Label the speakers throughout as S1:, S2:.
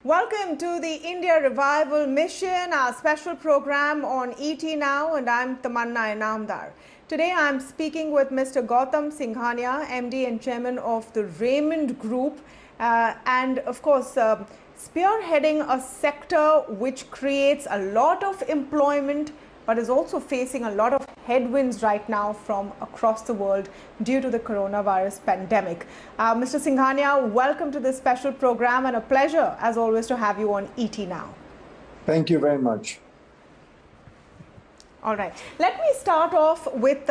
S1: Welcome to the India Revival Mission, our special program on ET Now, and I'm Tamanna Inamdar. Today I'm speaking with Mr. Gautam Singhania, MD and Chairman of the Raymond Group, and of course spearheading a sector which creates a lot of employment but is also facing a lot of headwinds right now from across the world due to the coronavirus pandemic. Mr. Singhania, welcome to this special program and a pleasure as always to have you on ET Now.
S2: Thank you very much.
S1: All right, let me start off with,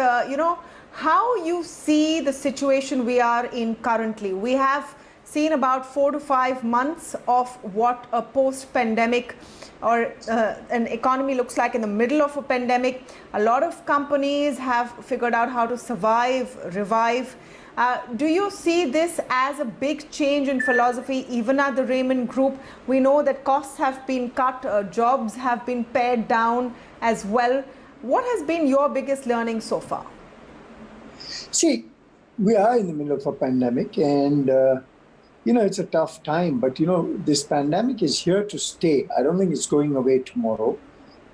S1: how you see the situation we are in currently. We have seen about 4 to 5 months of what a post-pandemic or an economy looks like in the middle of a pandemic. A lot of companies have figured out how to survive, revive. Do you see this as a big change in philosophy even at the Raymond Group? We know that costs have been cut, jobs have been pared down as well. What has been your biggest learning so far?
S2: See, we are in the middle of a pandemic and it's a tough time, but this pandemic is here to stay. I don't think it's going away tomorrow.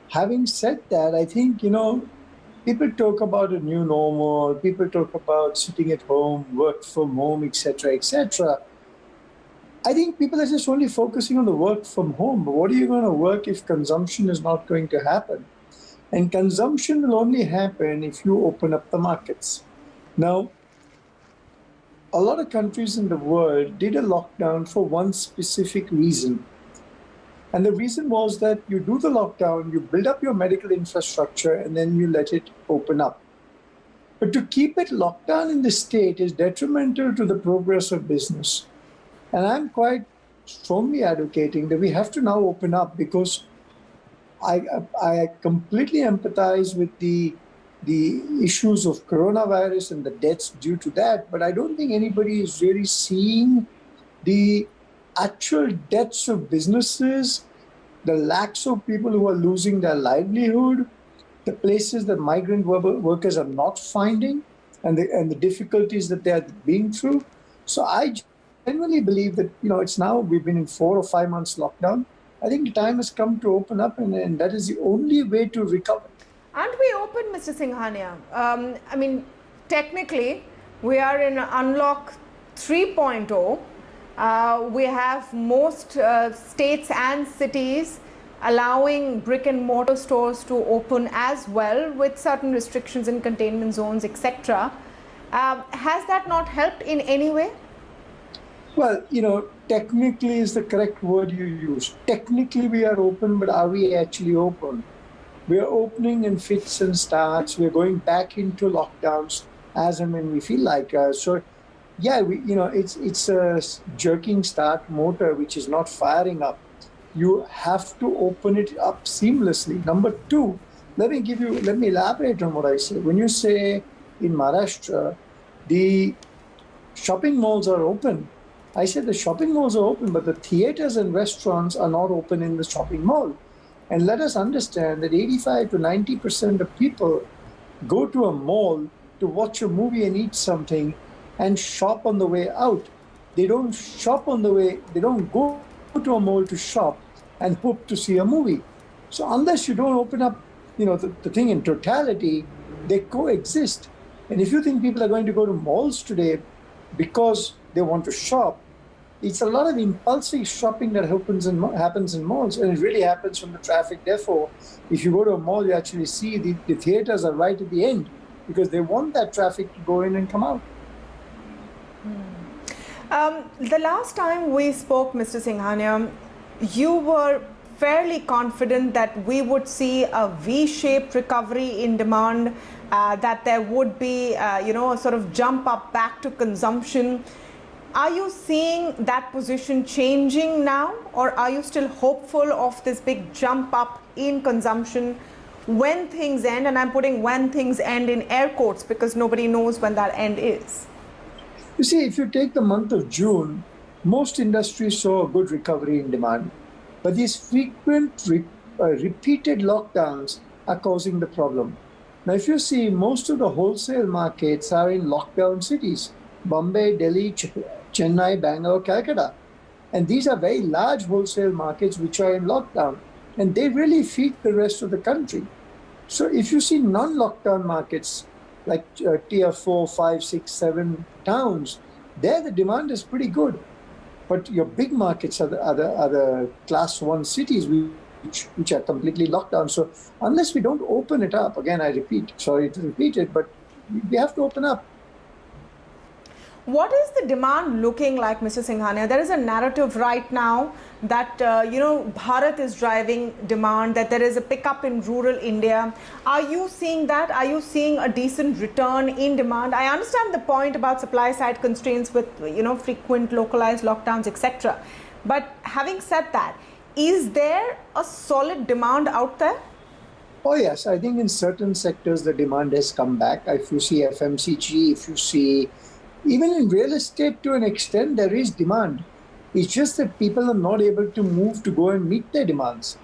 S2: Having said that, I think, people talk about a new normal, people talk about sitting at home, work from home, etc., etc. I think people are just only focusing on the work from home. But what are you going to work if consumption is not going to happen? And consumption will only happen if you open up the markets. Now, a lot of countries in the world did a lockdown for one specific reason. And the reason was that you do the lockdown, you build up your medical infrastructure, and then you let it open up. But to keep it locked down in the state is detrimental to the progress of business. And I'm quite strongly advocating that we have to now open up, because I completely empathize with the issues of coronavirus and the deaths due to that, but I don't think anybody is really seeing the actual deaths of businesses, the lakhs of people who are losing their livelihood, the places that migrant workers are not finding, and the difficulties that they are being through. So I genuinely believe that it's now, we've been in 4 or 5 months lockdown. I think the time has come to open up, and that is the only way to recover.
S1: Aren't we open, Mr. Singhania? Technically, we are in Unlock 3.0. We have most states and cities allowing brick and mortar stores to open as well, with certain restrictions in containment zones, etc. Has that not helped in any way?
S2: Well, technically is the correct word you use. Technically we are open, but are we actually open? We are opening in fits and starts. We're going back into lockdowns as and when we feel like. So, yeah, it's a jerking start motor which is not firing up. You have to open it up seamlessly. Number two, let me elaborate on what I said. When you say in Maharashtra, the shopping malls are open, I said the shopping malls are open, but the theaters and restaurants are not open in the shopping mall. And let us understand that 85 to 90% of people go to a mall to watch a movie and eat something and shop on the way out. They don't go to a mall to shop and hope to see a movie. So unless you don't open up, the thing in totality, they coexist. And if you think people are going to go to malls today because they want to shop, it's a lot of impulsive shopping that happens in malls, and it really happens from the traffic. Therefore, if you go to a mall, you actually see the theaters are right at the end, because they want that traffic to go in and come out.
S1: The last time we spoke, Mr. Singhania, you were fairly confident that we would see a V-shaped recovery in demand, that there would be, a sort of jump up back to consumption. Are you seeing that position changing now, or are you still hopeful of this big jump up in consumption when things end? And I'm putting when things end in air quotes because nobody knows when that end is.
S2: You see, if you take the month of June, most industries saw a good recovery in demand. But these frequent repeated lockdowns are causing the problem. Now, if you see, most of the wholesale markets are in lockdown cities: Bombay, Delhi, Chennai, Bangalore, Calcutta. And these are very large wholesale markets which are in lockdown, and they really feed the rest of the country. So if you see non-lockdown markets like tier 4, 5, 6, 7 towns, there the demand is pretty good. But your big markets are the class 1 cities which are completely locked down. So unless we don't open it up, again, I repeat, sorry to repeat it, but we have to open up.
S1: What is the demand looking like, Mr. Singhania? There is a narrative right now that, Bharat is driving demand, that there is a pickup in rural India. Are you seeing that? Are you seeing a decent return in demand? I understand the point about supply side constraints with, frequent localized lockdowns, etc. But having said that, is there a solid demand out there?
S2: Oh, yes. I think in certain sectors, the demand has come back. If you see FMCG, if you see even in real estate, to an extent, there is demand. It's just that people are not able to move to go and meet their demands.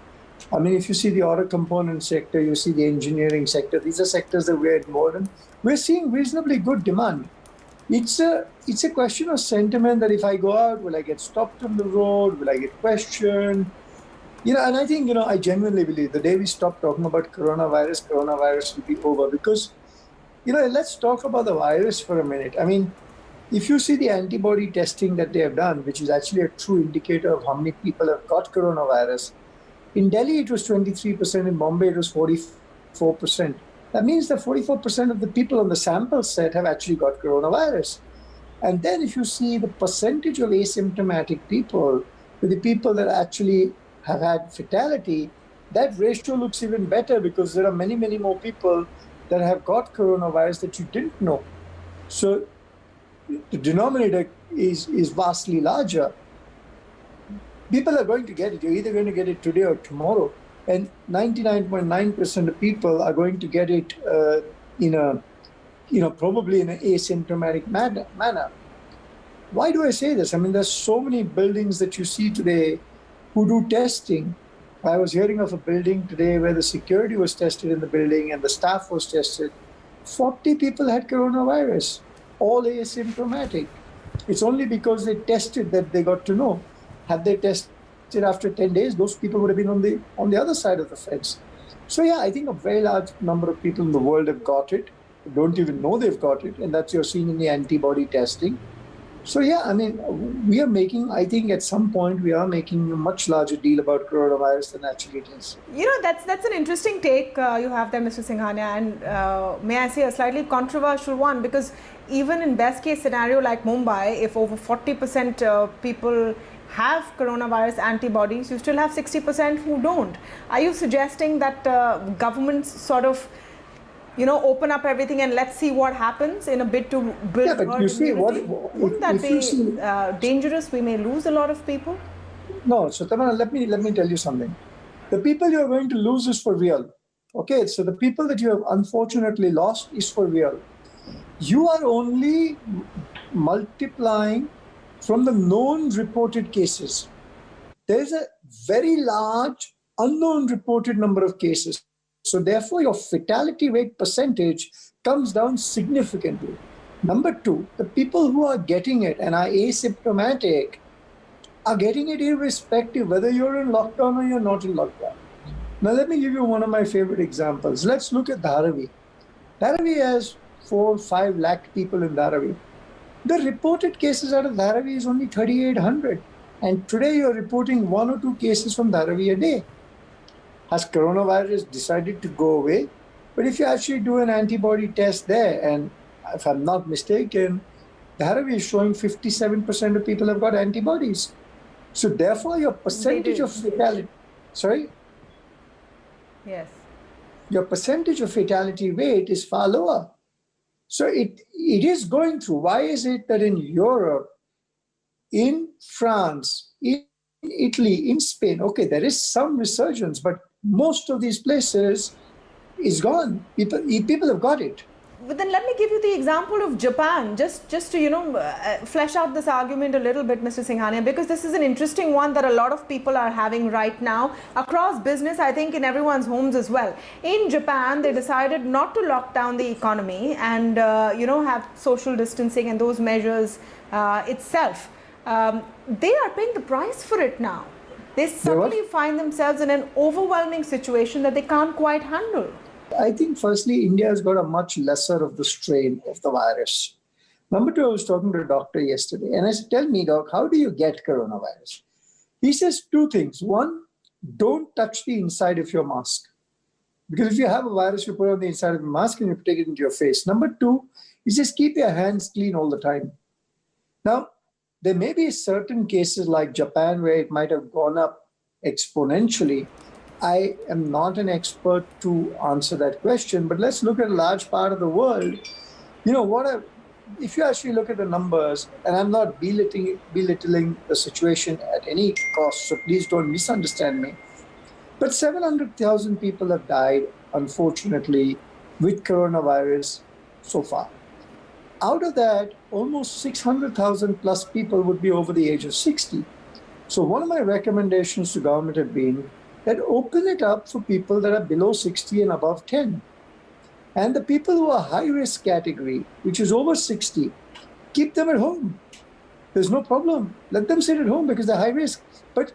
S2: I mean, if you see the auto component sector, you see the engineering sector, these are sectors that we're involved in. We're seeing reasonably good demand. It's a question of sentiment that if I go out, will I get stopped on the road? Will I get questioned? And I think, I genuinely believe the day we stop talking about coronavirus will be over because, let's talk about the virus for a minute. I mean, if you see the antibody testing that they have done, which is actually a true indicator of how many people have got coronavirus, in Delhi it was 23%, in Bombay it was 44%. That means that 44% of the people on the sample set have actually got coronavirus. And then if you see the percentage of asymptomatic people with the people that actually have had fatality, that ratio looks even better because there are many, many more people that have got coronavirus that you didn't know. So the denominator is vastly larger. People are going to get it. You're either going to get it today or tomorrow. And 99.9% of people are going to get it probably in an asymptomatic manner. Why do I say this? I mean, there's so many buildings that you see today who do testing. I was hearing of a building today where the security was tested in the building and the staff was tested. 40 people had coronavirus, all asymptomatic. It's only because they tested that they got to know. Had they tested after 10 days, those people would have been on the other side of the fence. So yeah, I think a very large number of people in the world have got it, don't even know they've got it, and that's you're seeing in the antibody testing. So yeah, I mean, I think at some point we are making a much larger deal about coronavirus than actually it is.
S1: That's an interesting take you have there, Mr. Singhania, and may I say a slightly controversial one, because even in best case scenario like Mumbai, if over 40% people have coronavirus antibodies, you still have 60% who don't. Are you suggesting that governments sort of open up everything and let's see what happens in a bid to build herd immunity? Wouldn't that be dangerous? We may lose a lot of people.
S2: No, so Tamara, let me tell you something. The people you are going to lose is for real. Okay, so the people that you have unfortunately lost is for real. You are only multiplying from the known reported cases. There is a very large unknown reported number of cases. So therefore, your fatality rate percentage comes down significantly. Number two, the people who are getting it and are asymptomatic are getting it irrespective whether you're in lockdown or you're not in lockdown. Now, let me give you one of my favorite examples. Let's look at Dharavi. Dharavi has 4 or 5 lakh people in Dharavi. The reported cases out of Dharavi is only 3,800. And today you're reporting 1 or 2 cases from Dharavi a day. Has coronavirus decided to go away? But if you actually do an antibody test there, and if I'm not mistaken, Dharavi is showing 57% of people have got antibodies. So therefore, your percentage of fatality, sorry?
S1: Yes.
S2: Your percentage of fatality rate is far lower. So it is going through. Why is it that in Europe, in France, in Italy, in Spain, okay, there is some resurgence, but most of these places is gone. People have got it.
S1: But then let me give you the example of Japan, just to flesh out this argument a little bit, Mr. Singhania, because this is an interesting one that a lot of people are having right now across business, I think in everyone's homes as well. In Japan, they decided not to lock down the economy and have social distancing and those measures itself. they are paying the price for it now. They suddenly find themselves in an overwhelming situation that they can't quite handle.
S2: I think firstly, India has got a much lesser of the strain of the virus. Number two, I was talking to a doctor yesterday and I said, tell me, doc, how do you get coronavirus? He says two things. One, don't touch the inside of your mask. Because if you have a virus, you put it on the inside of the mask and you take it into your face. Number two, he says, keep your hands clean all the time. Now, there may be certain cases like Japan where it might have gone up exponentially. I am not an expert to answer that question, but let's look at a large part of the world. You know, if you actually look at the numbers, and I'm not belittling the situation at any cost, so please don't misunderstand me, but 700,000 people have died, unfortunately, with coronavirus so far. Out of that, almost 600,000 plus people would be over the age of 60. So one of my recommendations to government have been that open it up for people that are below 60 and above 10. And the people who are high-risk category, which is over 60, keep them at home. There's no problem. Let them sit at home because they're high risk. But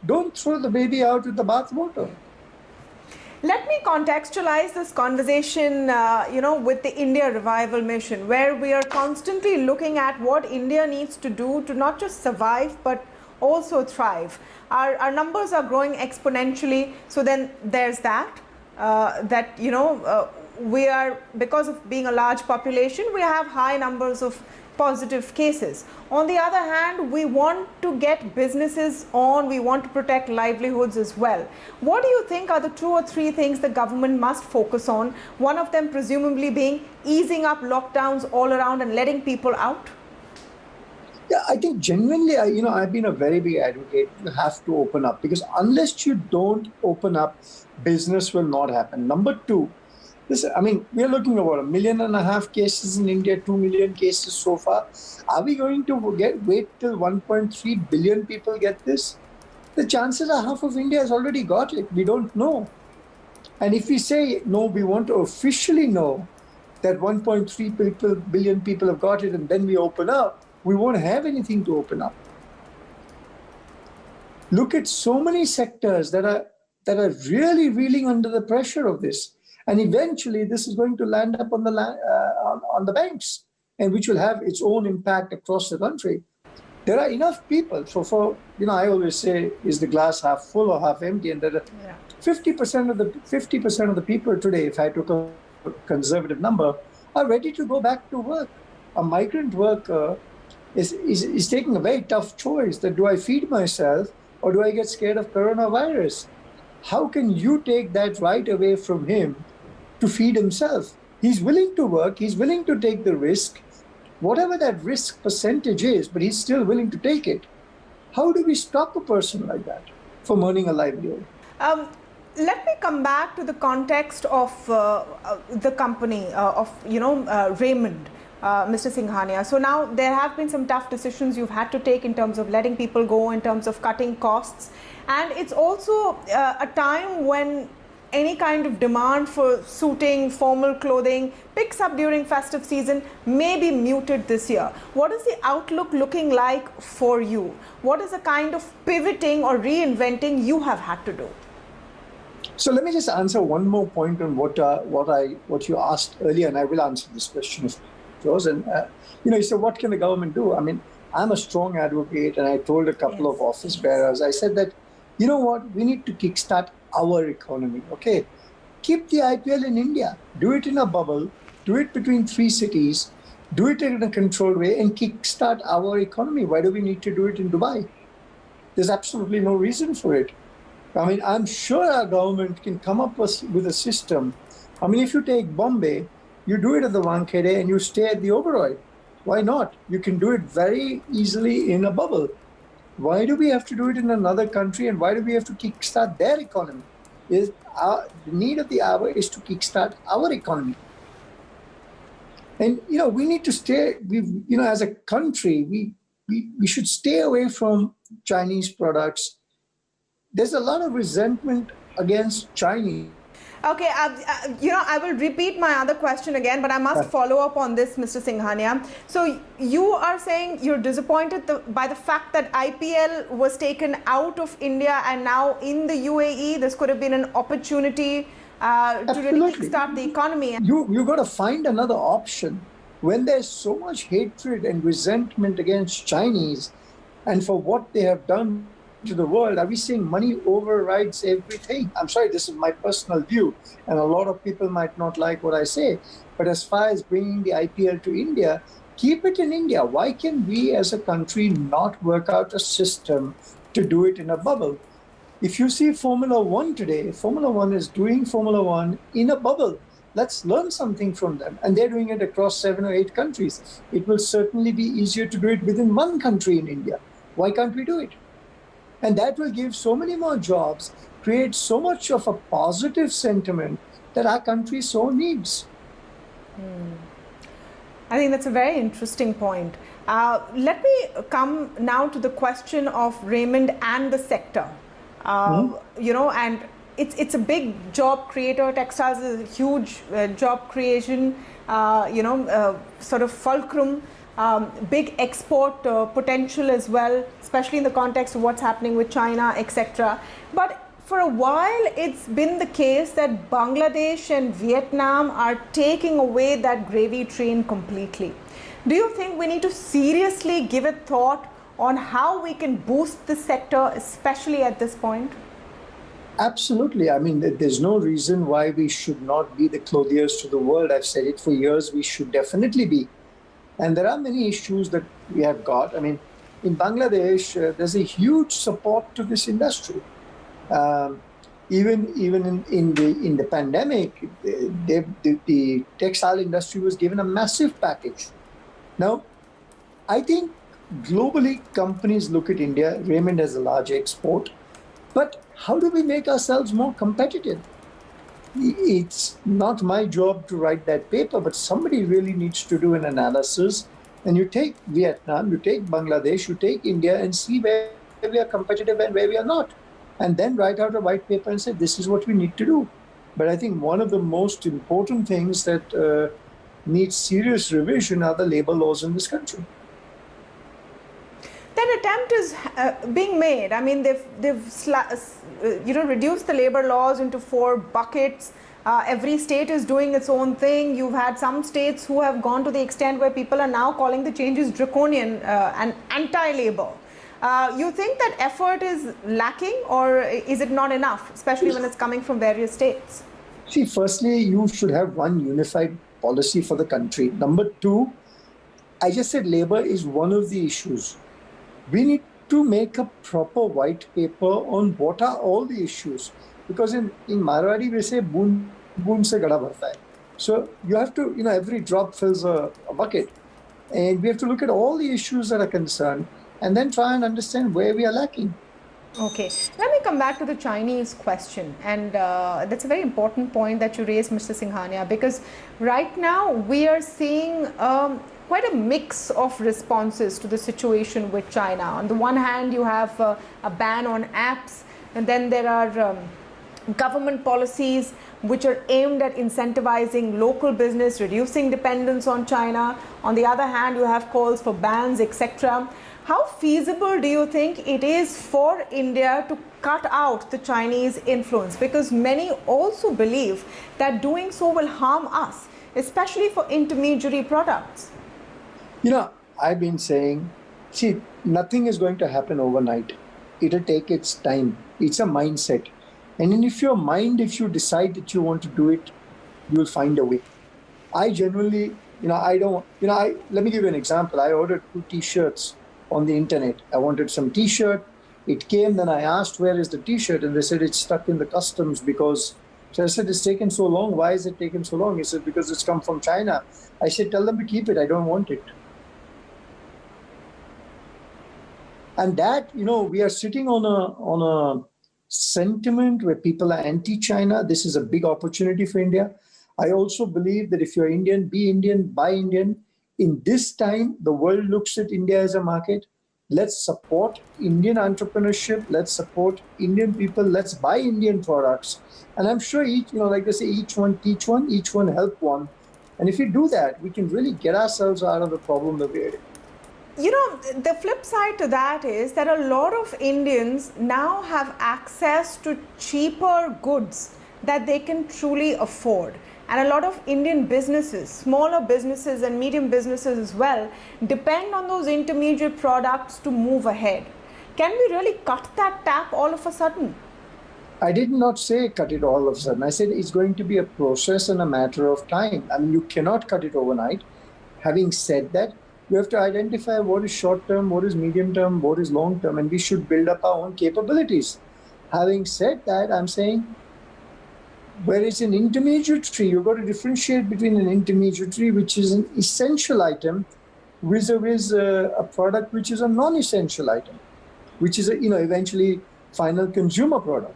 S2: don't throw the baby out with the bathwater.
S1: Let me contextualize this conversation, with the India Revival Mission, where we are constantly looking at what India needs to do to not just survive, but also thrive. Our numbers are growing exponentially. So then there's that, we are, because of being a large population, we have high numbers of positive cases. On the other hand, we want to get businesses on, we want to protect livelihoods as well. What do you think are the 2 or 3 things the government must focus on? One of them presumably being easing up lockdowns all around and letting people out?
S2: Yeah, I think genuinely, I've been a very big advocate. You have to open up because unless you don't open up, business will not happen. Number two, we are looking at about 1.5 million cases in India, 2 million cases so far. Are we going to wait till 1.3 billion people get this? The chances are half of India has already got it. We don't know. And if we say, no, we want to officially know that 1.3 billion people have got it and then we open up, we won't have anything to open up. Look at so many sectors that are really reeling under the pressure of this. And eventually, this is going to land up on the banks, and which will have its own impact across the country. There are enough people. So I always say, is the glass half full or half empty? And that 50% of the people today, if I took a conservative number, are ready to go back to work. A migrant worker is taking a very tough choice that do I feed myself or do I get scared of coronavirus? How can you take that right away from him to feed himself? He's willing to work, he's willing to take the risk, whatever that risk percentage is, but he's still willing to take it. How do we stop a person like that from earning a livelihood?
S1: Let me come back to the context of the company Raymond, Mr. Singhania. So now there have been some tough decisions you've had to take in terms of letting people go, in terms of cutting costs. And it's also a time when any kind of demand for suiting, formal clothing picks up during festive season, may be muted this year. What is the outlook looking like for you? What is the kind of pivoting or reinventing you have had to do?
S2: So let me just answer one more point on what you asked earlier, and I will answer this question of yours. And you said, what can the government do? I mean, I'm a strong advocate, and I told a couple of office bearers, I said that, you know what, we need to kickstart our economy, okay? Keep the IPL in India, do it in a bubble, do it between 3 cities, do it in a controlled way and kickstart our economy. Why do we need to do it in Dubai? There's absolutely no reason for it. I mean, I'm sure our government can come up with a system. I mean, if you take Bombay, you do it at the Wankhede and you stay at the Oberoi. Why not? You can do it very easily in a bubble. Why do we have to do it in another country, and why do we have to kickstart their economy? The need of the hour is to kickstart our economy. And, we need to stay, as a country, we should stay away from Chinese products. There's a lot of resentment against Chinese.
S1: Okay, I will repeat my other question again, but I must follow up on this, Mr. Singhania. So you are saying you're disappointed by the fact that IPL was taken out of India and now in the UAE, this could have been an opportunity to really kickstart the economy.
S2: You got to find another option. When there's so much hatred and resentment against Chinese and for what they have done to the world, are we saying money overrides everything? I'm sorry, this is my personal view, and a lot of people might not like what I say. But as far as bringing the IPL to India, keep it in India. Why can we as a country not work out a system to do it in a bubble? If you see Formula One today, Formula One is doing Formula One in a bubble. Let's learn something from them. And they're doing it across 7 or 8 countries. It will certainly be easier to do it within one country in India. Why can't we do it? And that will give so many more jobs, create so much of a positive sentiment that our country so needs.
S1: I think that's a very interesting point. Let me come now to the question of Raymond and the sector. You know, and it's a big job creator. Textiles is a huge job creation, sort of fulcrum. Big export potential as well, especially in the context of what's happening with China, etc. But for a while, it's been the case that Bangladesh and Vietnam are taking away that gravy train completely. Do you think we need to seriously give a thought on how we can boost the sector, especially at this point?
S2: Absolutely. I mean, there's no reason why we should not be the clothiers to the world. I've said it for years, we should definitely be. And there are many issues that we have got. I mean, in Bangladesh, there's a huge support to this industry. Even in the pandemic, the textile industry was given a massive package. Now, I think globally companies look at India. Raymond has a large export, but how do we make ourselves more competitive? It's not my job to write that paper, but somebody really needs to do an analysis. And you take Vietnam, you take Bangladesh, you take India and see where we are competitive and where we are not. And then write out a white paper and say, this is what we need to do. But I think one of the most important things that needs serious revision are the labor laws in this country.
S1: That attempt is being made. I mean, they've reduced the labor laws into 4 buckets. Every state is doing its own thing. You've had some states who have gone to the extent where people are now calling the changes draconian and anti-labor. You think that effort is lacking, or is it not enough, especially when it's coming from various states?
S2: See, firstly, you should have one unified policy for the country. Number 2, I just said labor is one of the issues. We need to make a proper white paper on what are all the issues. Because in Marwari, we say, boon boon se gada bharta hai. So you have to, every drop fills a bucket. And we have to look at all the issues that are concerned and then try and understand where we are lacking.
S1: Okay, let me come back to the Chinese question, and that's a very important point that you raised, Mr. Singhania, because right now we are seeing quite a mix of responses to the situation with China. On the one hand, you have a ban on apps, and then there are government policies which are aimed at incentivizing local business, reducing dependence on China. On the other hand, you have calls for bans, etc. How feasible do you think it is for India to cut out the Chinese influence? Because many also believe that doing so will harm us, especially for intermediary products.
S2: I've been saying, see, nothing is going to happen overnight. It'll take its time. It's a mindset. And then if you decide that you want to do it, you'll find a way. I generally, let me give you an example. I ordered 2 T-shirts on the internet. I wanted some T-shirt. It came, then I asked, where is the T-shirt? And they said, it's stuck in the customs because, so I said, it's taken so long. Why is it taken so long? He said, because it's come from China. I said, tell them to keep it. I don't want it. And that, we are sitting on a sentiment where people are anti-China. This is a big opportunity for India. I also believe that if you're Indian, be Indian, buy Indian. In this time, the world looks at India as a market. Let's support Indian entrepreneurship. Let's support Indian people. Let's buy Indian products. And I'm sure each, like they say, each one teach one, each one help one. And if we do that, we can really get ourselves out of the problem that we're in.
S1: The flip side to that is that a lot of Indians now have access to cheaper goods that they can truly afford. And a lot of Indian businesses, smaller businesses and medium businesses as well, depend on those intermediate products to move ahead. Can we really cut that tap all of a sudden?
S2: I did not say cut it all of a sudden. I said it's going to be a process and a matter of time. I mean, you cannot cut it overnight. Having said that, you have to identify what is short term, what is medium term, what is long term, and we should build up our own capabilities. Having said that, I'm saying, where it's an intermediary, you've got to differentiate between an intermediary, which is an essential item, vis-a-vis a product which is a non-essential item, which is eventually final consumer product.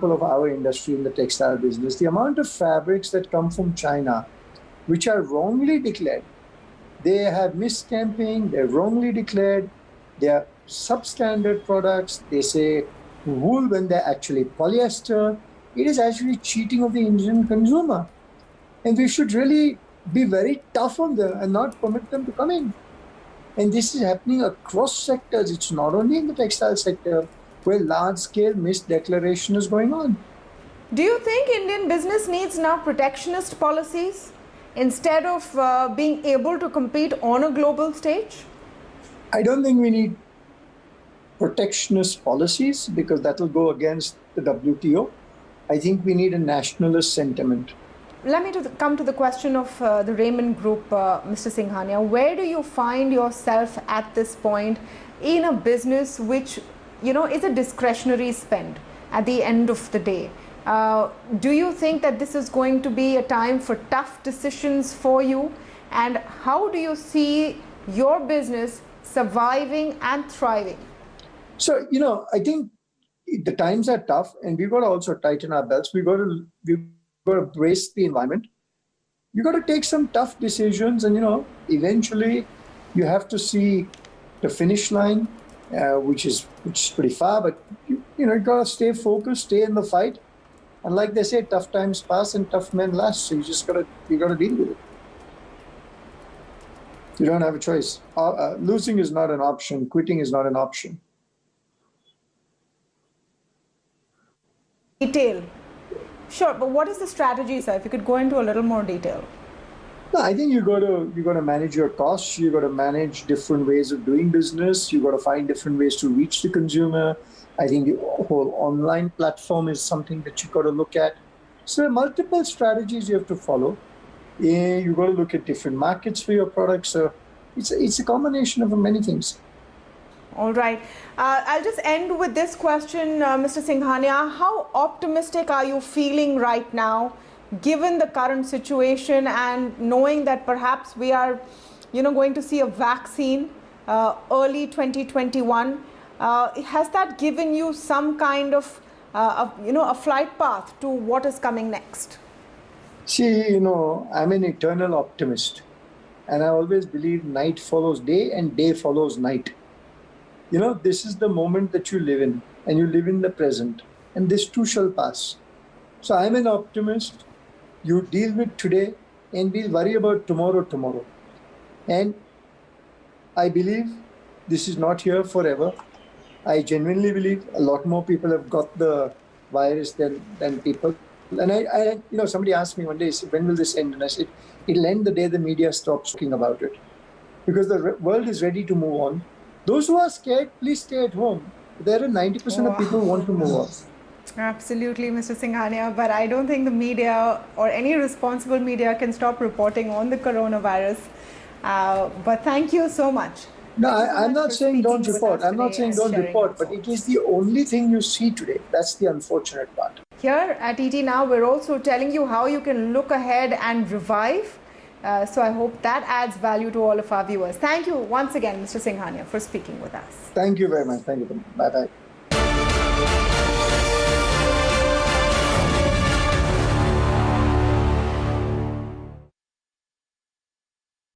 S2: Of our industry in the textile business, the amount of fabrics that come from China, which are wrongly declared, they have misstamping, they're wrongly declared, they are substandard products, they say wool when they're actually polyester. It is actually cheating of the Indian consumer. And we should really be very tough on them and not permit them to come in. And this is happening across sectors. It's not only in the textile sector where large-scale misdeclaration is going on.
S1: Do you think Indian business needs now protectionist policies instead of being able to compete on a global stage?
S2: I don't think we need protectionist policies because that will go against the WTO. I think we need a nationalist sentiment.
S1: Let me come to the question of the Raymond Group, Mr. Singhania. Where do you find yourself at this point in a business which, is a discretionary spend at the end of the day? Do you think that this is going to be a time for tough decisions for you? And how do you see your business surviving and thriving?
S2: So, I think the times are tough and we've got to also tighten our belts. We've got to brace the environment. You've got to take some tough decisions and, eventually you have to see the finish line, which is pretty far, but you've got to stay focused, stay in the fight. And like they say, tough times pass and tough men last. So you got to deal with it. You don't have a choice. Losing is not an option. Quitting is not an option.
S1: Detail. Sure, but what is the strategy, sir? If you could go into a little more detail.
S2: No, I think you got to manage your costs. You got to manage different ways of doing business. You got to find different ways to reach the consumer. I think the whole online platform is something that you got to look at. So there are multiple strategies you have to follow. You got to look at different markets for your products. So it's a combination of many things.
S1: All right. I'll just end with this question, Mr. Singhania. How optimistic are you feeling right now, given the current situation and knowing that perhaps we are, going to see a vaccine early 2021? Has that given you some kind of, a flight path to what is coming next?
S2: See, I'm an eternal optimist. And I always believe night follows day and day follows night. This is the moment that you live in, and you live in the present, and this too shall pass. So I'm an optimist. You deal with today, and we'll worry about tomorrow. And I believe this is not here forever. I genuinely believe a lot more people have got the virus than people. And I somebody asked me one day, when will this end? And I said, it'll end the day the media stops talking about it. Because the world is ready to move on. Those who are scared, please stay at home. There are 90% of people who want to move on.
S1: Absolutely, Mr. Singhania, but I don't think the media or any responsible media can stop reporting on the coronavirus. But thank you so much.
S2: No, I'm not saying don't report. I'm not saying don't report, but it is the only thing you see today. That's the unfortunate part.
S1: Here at ET Now, we're also telling you how you can look ahead and revive. So I hope that adds value to all of our viewers. Thank you once again, Mr. Singhania, for speaking with us.
S2: Thank you very much. Thank you. Bye-bye.